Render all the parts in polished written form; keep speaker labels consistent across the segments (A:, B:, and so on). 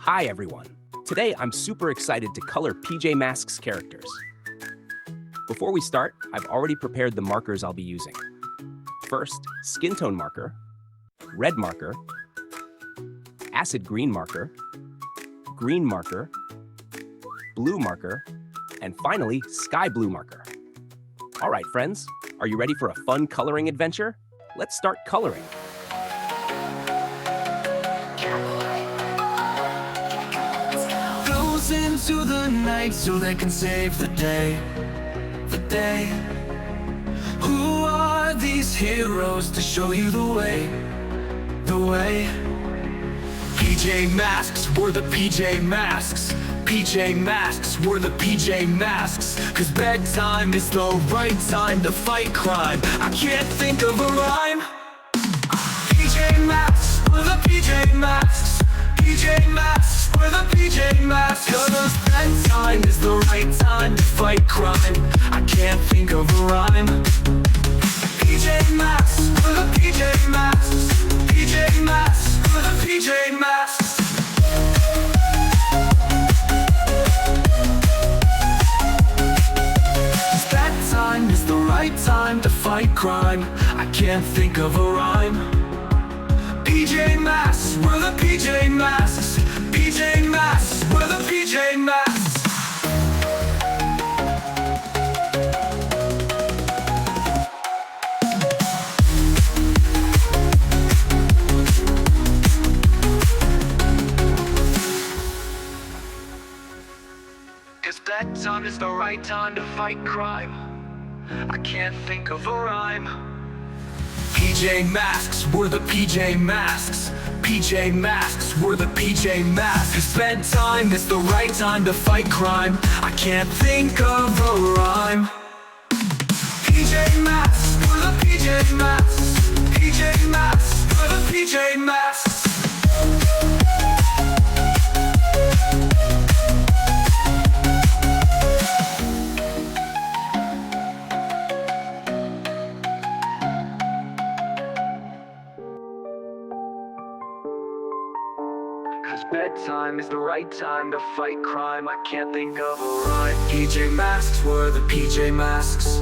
A: Hi everyone! Today I'm super excited to color PJ Masks characters. Before we start, I've already prepared the markers I'll be using. First, skin tone marker, red marker, acid green marker, blue marker, and finally, sky blue marker. Alright friends, are you ready for a fun coloring adventure? Let's start coloring.
B: Goes into the night so they can save the day. Who are these heroes to show you the way? PJ Masks, we're the PJ Masks. PJ Masks, we're the PJ Masks. Cause bedtime is the right time to fight crime. I can't think of a rhyme. PJ Masks, we're the PJ Masks. PJ Masks, we're the PJ Masks. Cause bedtime is the right time to fight crime. I can't think of a rhyme. PJ Masks, we're the PJ Masks. PJ Masks, we're the PJ Masks. Bedtime is the right time to fight crime. I can't think of a rhyme. PJ Masks, we're the PJ Masks. PJ Masks, we're the PJ Masks. Cause bedtime is the right time to fight crime. I can't think of a rhyme. PJ Masks, we're the PJ Masks. PJ Masks, we're the PJ Masks. Cause bedtime is the right time to fight crime. I can't think of a rhyme. PJ Masks, we're the PJ Masks. PJ Masks, we're the PJ Masks. Cause bedtime is the right time to fight crime. I can't think of a rhyme. PJ Masks, we're the PJ Masks.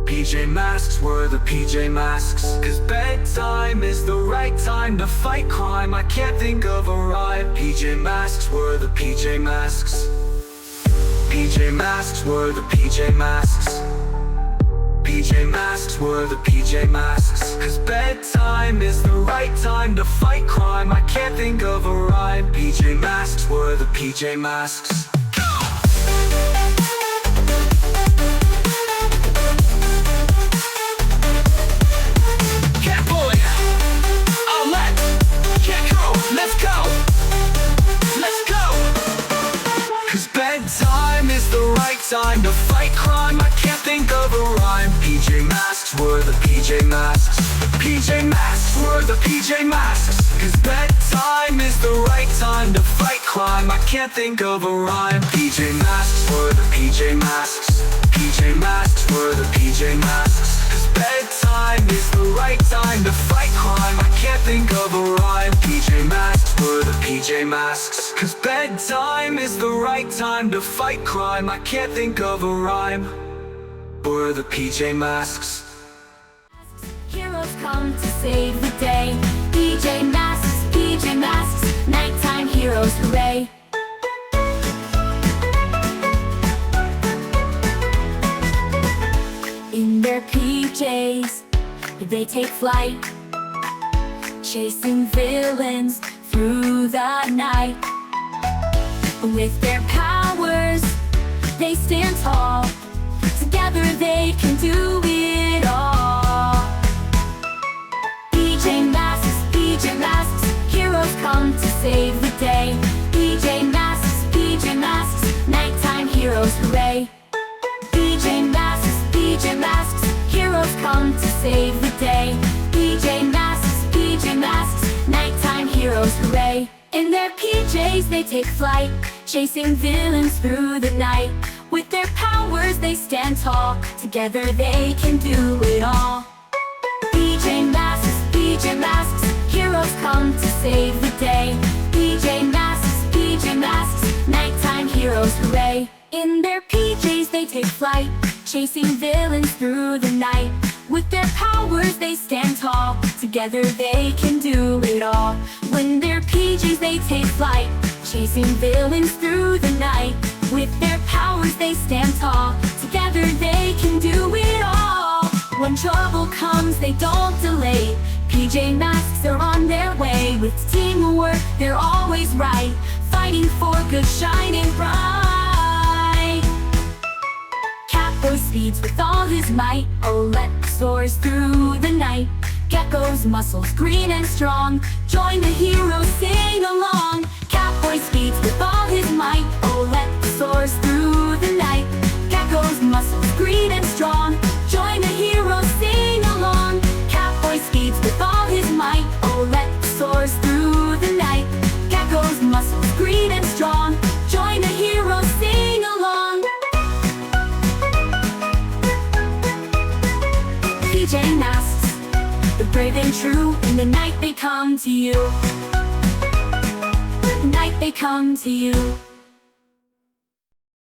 B: PJ Masks, we're the PJ Masks. Cause bedtime is the right time to fight crime. I can't think of a rhyme. PJ Masks, we're the PJ Masks. PJ Masks, we're the PJ Masks. PJ Masks, we're the PJ Masks. Cause bedtime is the right time to fight crime. I can't think of a rhyme. PJ Masks, we're the PJ Masks. Catboy, Owlette, Gekko, let's go! Let's go! Cause bedtime is the right time to fight crime. I can't think of a rhyme. PJ Masks, we're the PJ Masks. PJ Masks, we're the PJ Masks. Cause bedtime is the right time to fight crime. I can't think of a rhyme. PJ Masks, we're the PJ Masks. PJ Masks, we're the PJ Masks. Cause bedtime is the right time to fight crime. I can't think of a rhyme. PJ Masks, we're the PJ Masks. Cause bedtime is the right time to fight crime. I can't think of a rhyme. We're the PJ Masks.
C: Heroes come to save the day. PJ Masks, PJ Masks, nighttime heroes, hooray! In their PJs, they take flight, chasing villains through the night. With their powers, they stand tall. Together they can do it all. PJ Masks, heroes come to save the day. PJ Masks, nighttime heroes, hooray! PJ Masks, heroes come to save the day. PJ Masks, nighttime heroes, hooray! In their PJs they take flight, chasing villains through the night. With their powers they stand tall. Together they can do it all. PJ Masks, heroes come to save the day. PJ Masks, In their PJs they take flight, chasing villains through the night. With their powers they stand tall, together they can do it all. When their PJs they take flight, chasing villains through the night. With their powers they stand tall, together they can do it all. When trouble comes they don't delay, PJ Masks are on their way. With teamwork they're always right, fighting for good, shining bright. Catboy speeds with all his might, Owlette soars through the night. Gekko's muscles green and strong, join the heroes, sing along. Catboy speeds with all his might, Owlette soars through the night. Gekko's muscles green and strong, join the heroes, sing along. Catboy speeds with all his might, Owlette soars through the night. Gekko's muscles green and strong, join the heroes, sing along. PJ Masks, the brave and true, in the night they come to you. Night they come to you.